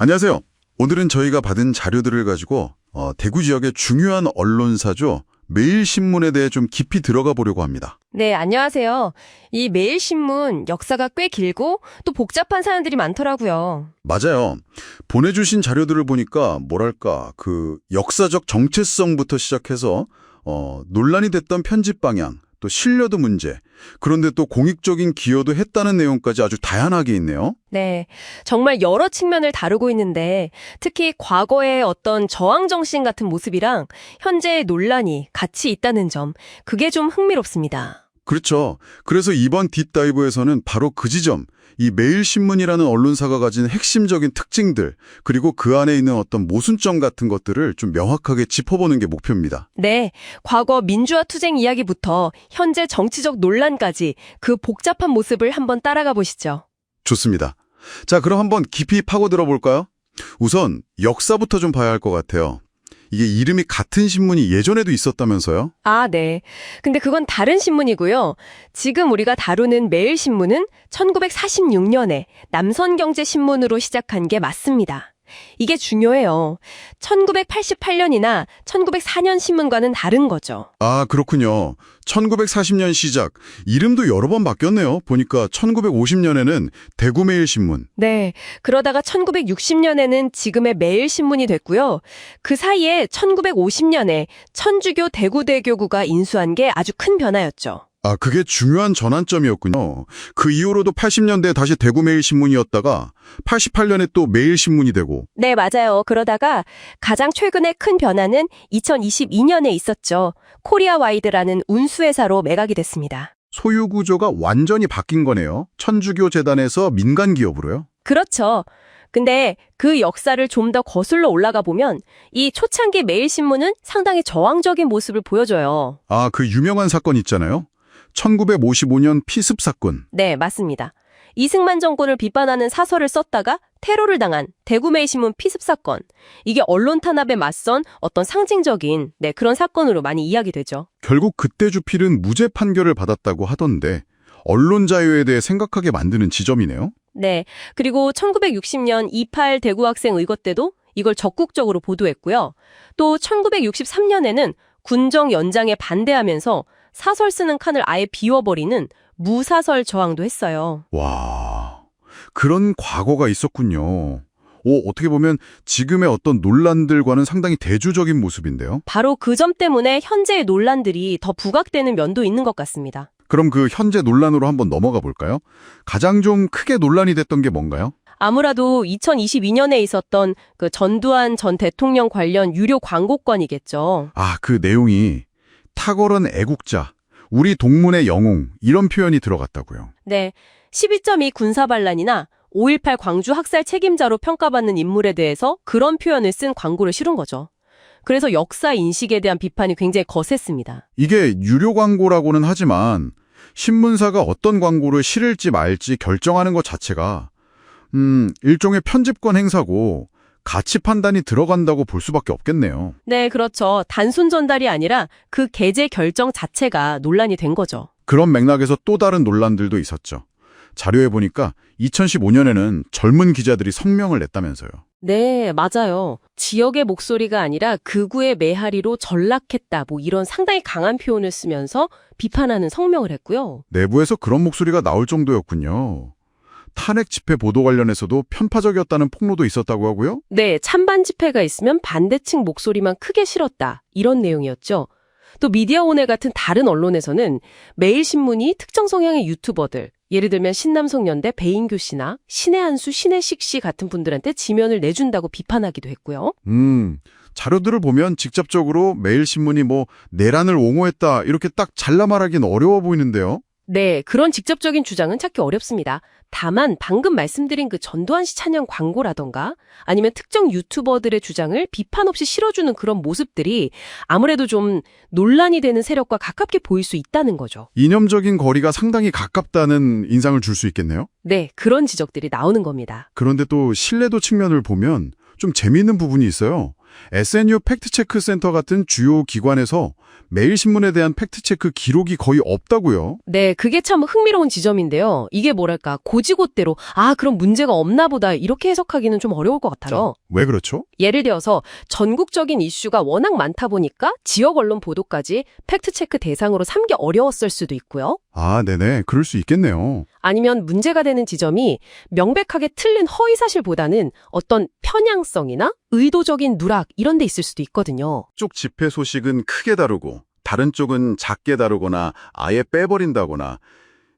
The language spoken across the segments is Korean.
안녕하세요. 오늘은 저희가 받은 자료들을 가지고 대구 지역의 중요한 언론사죠. 매일신문에 대해 좀 깊이 들어가 보려고 합니다. 네, 안녕하세요. 이 매일신문 역사가 꽤 길고 또 복잡한 사연들이 많더라고요. 맞아요. 보내주신 자료들을 보니까 뭐랄까 역사적 정체성부터 시작해서 논란이 됐던 편집 방향, 또 신뢰도 문제, 그런데 또 공익적인 기여도 했다는 내용까지 아주 다양하게 있네요. 네, 정말 여러 측면을 다루고 있는데 특히 과거의 어떤 저항 정신 같은 모습이랑 현재의 논란이 같이 있다는 점, 그게 좀 흥미롭습니다. 그렇죠. 그래서 이번 딥다이브에서는 바로 그 지점, 이 매일신문이라는 언론사가 가진 핵심적인 특징들, 그리고 그 안에 있는 어떤 모순점 같은 것들을 좀 명확하게 짚어보는 게 목표입니다. 네, 과거 민주화 투쟁 이야기부터 현재 정치적 논란까지 그 복잡한 모습을 한번 따라가 보시죠. 좋습니다. 자, 그럼 한번 깊이 파고들어 볼까요? 우선 역사부터 좀 봐야 할 것 같아요. 이게 이름이 같은 신문이 예전에도 있었다면서요? 아, 네. 근데 그건 다른 신문이고요. 지금 우리가 다루는 매일신문은 1946년에 남선경제신문으로 시작한 게 맞습니다. 이게 중요해요. 1988년이나 1904년 신문과는 다른 거죠. 아, 그렇군요. 1940년 시작. 이름도 여러 번 바뀌었네요. 보니까 1950년에는 대구매일신문. 네. 그러다가 1960년에는 지금의 매일신문이 됐고요. 그 사이에 1950년에 천주교 대구대교구가 인수한 게 아주 큰 변화였죠. 아, 그게 중요한 전환점이었군요. 그 이후로도 80년대에 다시 대구매일신문이었다가 88년에 또 매일신문이 되고. 네, 맞아요. 그러다가 가장 최근에 큰 변화는 2022년에 있었죠. 코리아와이드라는 운수회사로 매각이 됐습니다. 소유 구조가 완전히 바뀐 거네요. 천주교 재단에서 민간 기업으로요. 그렇죠. 근데 그 역사를 좀 더 거슬러 올라가 보면 이 초창기 매일신문은 상당히 저항적인 모습을 보여줘요. 아, 그 유명한 사건 있잖아요. 1955년 피습 사건. 네, 맞습니다. 이승만 정권을 비판하는 사설을 썼다가 테러를 당한 대구매일신문 피습 사건. 이게 언론 탄압에 맞선 어떤 상징적인 그런 사건으로 많이 이야기되죠. 결국 그때 주필은 무죄 판결을 받았다고 하던데 언론 자유에 대해 생각하게 만드는 지점이네요. 네, 그리고 1960년 28 대구 학생 의거 때도 이걸 적극적으로 보도했고요. 또 1963년에는 군정 연장에 반대하면서 사설 쓰는 칸을 아예 비워버리는 무사설 저항도 했어요. 와, 그런 과거가 있었군요. 어떻게 보면 지금의 어떤 논란들과는 상당히 대조적인 모습인데요. 바로 그 점 때문에 현재의 논란들이 더 부각되는 면도 있는 것 같습니다. 그럼 그 현재 논란으로 한번 넘어가 볼까요? 가장 좀 크게 논란이 됐던 게 뭔가요? 아무래도 2022년에 있었던 그 전두환 전 대통령 관련 유료 광고건이겠죠. 아, 그 내용이 탁월한 애국자, 우리 동문의 영웅 이런 표현이 들어갔다고요. 네, 12.2 군사반란이나 5.18 광주 학살 책임자로 평가받는 인물에 대해서 그런 표현을 쓴 광고를 실은 거죠. 그래서 역사 인식에 대한 비판이 굉장히 거셌습니다. 이게 유료 광고라고는 하지만 신문사가 어떤 광고를 실을지 말지 결정하는 것 자체가 일종의 편집권 행사고 가치 판단이 들어간다고 볼 수밖에 없겠네요. 네, 그렇죠. 단순 전달이 아니라 그 게재 결정 자체가 논란이 된 거죠. 그런 맥락에서 또 다른 논란들도 있었죠. 자료에 보니까 2015년에는 젊은 기자들이 성명을 냈다면서요. 네, 맞아요. 지역의 목소리가 아니라 극우의 메아리로 전락했다. 이런 상당히 강한 표현을 쓰면서 비판하는 성명을 했고요. 내부에서 그런 목소리가 나올 정도였군요. 탄핵 집회 보도 관련해서도 편파적이었다는 폭로도 있었다고 하고요. 네, 찬반 집회가 있으면 반대층 목소리만 크게 실었다. 이런 내용이었죠. 또 미디어오늘 같은 다른 언론에서는 매일신문이 특정 성향의 유튜버들, 예를 들면 신남성연대 배인규 씨나 신의 한수, 신혜식 씨 같은 분들한테 지면을 내준다고 비판하기도 했고요. 자료들을 보면 직접적으로 매일신문이 내란을 옹호했다 이렇게 딱 잘라 말하긴 어려워 보이는데요. 네, 그런 직접적인 주장은 찾기 어렵습니다. 다만 방금 말씀드린 그 전두환 씨 찬양 광고라던가 아니면 특정 유튜버들의 주장을 비판 없이 실어주는 그런 모습들이 아무래도 좀 논란이 되는 세력과 가깝게 보일 수 있다는 거죠. 이념적인 거리가 상당히 가깝다는 인상을 줄 수 있겠네요. 네, 그런 지적들이 나오는 겁니다. 그런데 또 신뢰도 측면을 보면 좀 재미있는 부분이 있어요. SNU 팩트체크 센터 같은 주요 기관에서 매일신문에 대한 팩트체크 기록이 거의 없다고요? 네, 그게 참 흥미로운 지점인데요. 이게 뭐랄까, 고지고대로, 그럼 문제가 없나 보다, 이렇게 해석하기는 좀 어려울 것 같아요. 왜 그렇죠? 예를 들어서 전국적인 이슈가 워낙 많다 보니까 지역 언론 보도까지 팩트체크 대상으로 삼기 어려웠을 수도 있고요. 네네. 그럴 수 있겠네요. 아니면 문제가 되는 지점이 명백하게 틀린 허위사실보다는 어떤 편향성이나 의도적인 누락 이런 데 있을 수도 있거든요. 쪽 집회 소식은 크게 다루고 다른 쪽은 작게 다루거나 아예 빼버린다거나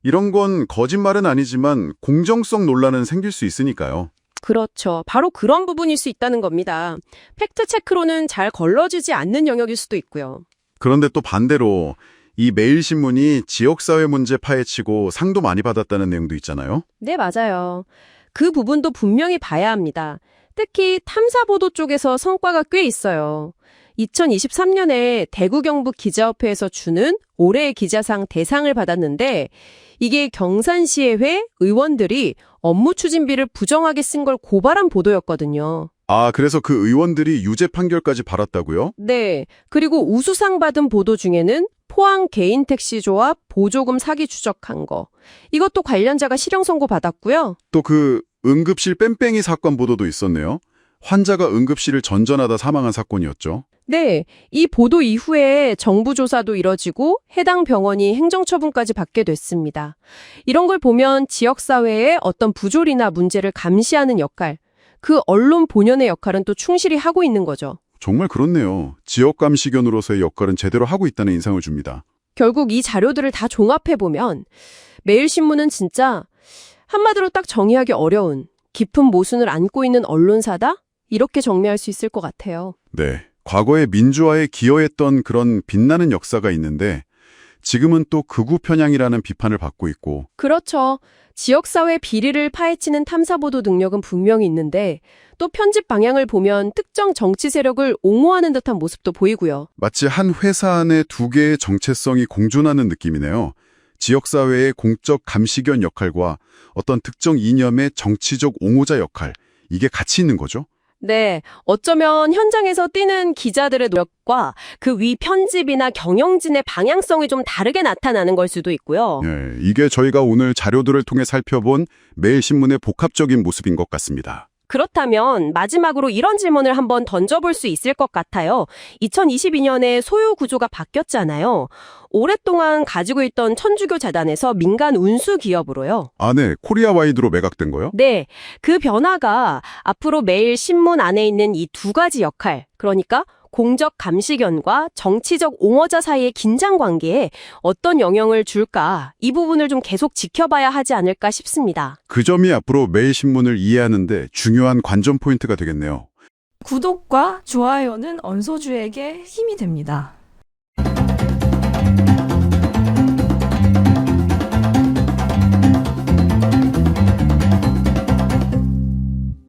이런 건 거짓말은 아니지만 공정성 논란은 생길 수 있으니까요. 그렇죠. 바로 그런 부분일 수 있다는 겁니다. 팩트체크로는 잘 걸러지지 않는 영역일 수도 있고요. 그런데 또 반대로 이 매일신문이 지역사회 문제 파헤치고 상도 많이 받았다는 내용도 있잖아요. 네, 맞아요. 그 부분도 분명히 봐야 합니다. 특히 탐사보도 쪽에서 성과가 꽤 있어요. 2023년에 대구 경북 기자협회에서 주는 올해의 기자상 대상을 받았는데 이게 경산시의회 의원들이 업무 추진비를 부정하게 쓴 걸 고발한 보도였거든요. 그래서 그 의원들이 유죄 판결까지 받았다고요? 네. 그리고 우수상 받은 보도 중에는 포항 개인택시조합 보조금 사기 추적한 거. 이것도 관련자가 실형 선고 받았고요. 또 그 응급실 뺑뺑이 사건 보도도 있었네요. 환자가 응급실을 전전하다 사망한 사건이었죠. 네. 이 보도 이후에 정부 조사도 이뤄지고 해당 병원이 행정처분까지 받게 됐습니다. 이런 걸 보면 지역사회의 어떤 부조리나 문제를 감시하는 역할, 그 언론 본연의 역할은 또 충실히 하고 있는 거죠. 정말 그렇네요. 지역감시견으로서의 역할은 제대로 하고 있다는 인상을 줍니다. 결국 이 자료들을 다 종합해보면 매일신문은 진짜 한마디로 딱 정의하기 어려운 깊은 모순을 안고 있는 언론사다? 이렇게 정리할 수 있을 것 같아요. 네. 과거에 민주화에 기여했던 그런 빛나는 역사가 있는데 지금은 또 극우 편향이라는 비판을 받고 있고 그렇죠. 지역사회 비리를 파헤치는 탐사보도 능력은 분명히 있는데 또 편집 방향을 보면 특정 정치 세력을 옹호하는 듯한 모습도 보이고요. 마치 한 회사 안에 두 개의 정체성이 공존하는 느낌이네요. 지역사회의 공적 감시견 역할과 어떤 특정 이념의 정치적 옹호자 역할, 이게 같이 있는 거죠? 네, 어쩌면 현장에서 뛰는 기자들의 노력과 그 위 편집이나 경영진의 방향성이 좀 다르게 나타나는 걸 수도 있고요. 예, 이게 저희가 오늘 자료들을 통해 살펴본 매일신문의 복합적인 모습인 것 같습니다. 그렇다면 마지막으로 이런 질문을 한번 던져볼 수 있을 것 같아요. 2022년에 소유 구조가 바뀌었잖아요. 오랫동안 가지고 있던 천주교 재단에서 민간 운수 기업으로요. 네. 코리아와이드로 매각된 거요? 네, 그 변화가 앞으로 매일 신문 안에 있는 이 두 가지 역할, 그러니까 공적 감시견과 정치적 옹호자 사이의 긴장 관계에 어떤 영향을 줄까, 이 부분을 좀 계속 지켜봐야 하지 않을까 싶습니다. 그 점이 앞으로 매일신문을 이해하는데 중요한 관전 포인트가 되겠네요. 구독과 좋아요는 언소주에게 힘이 됩니다.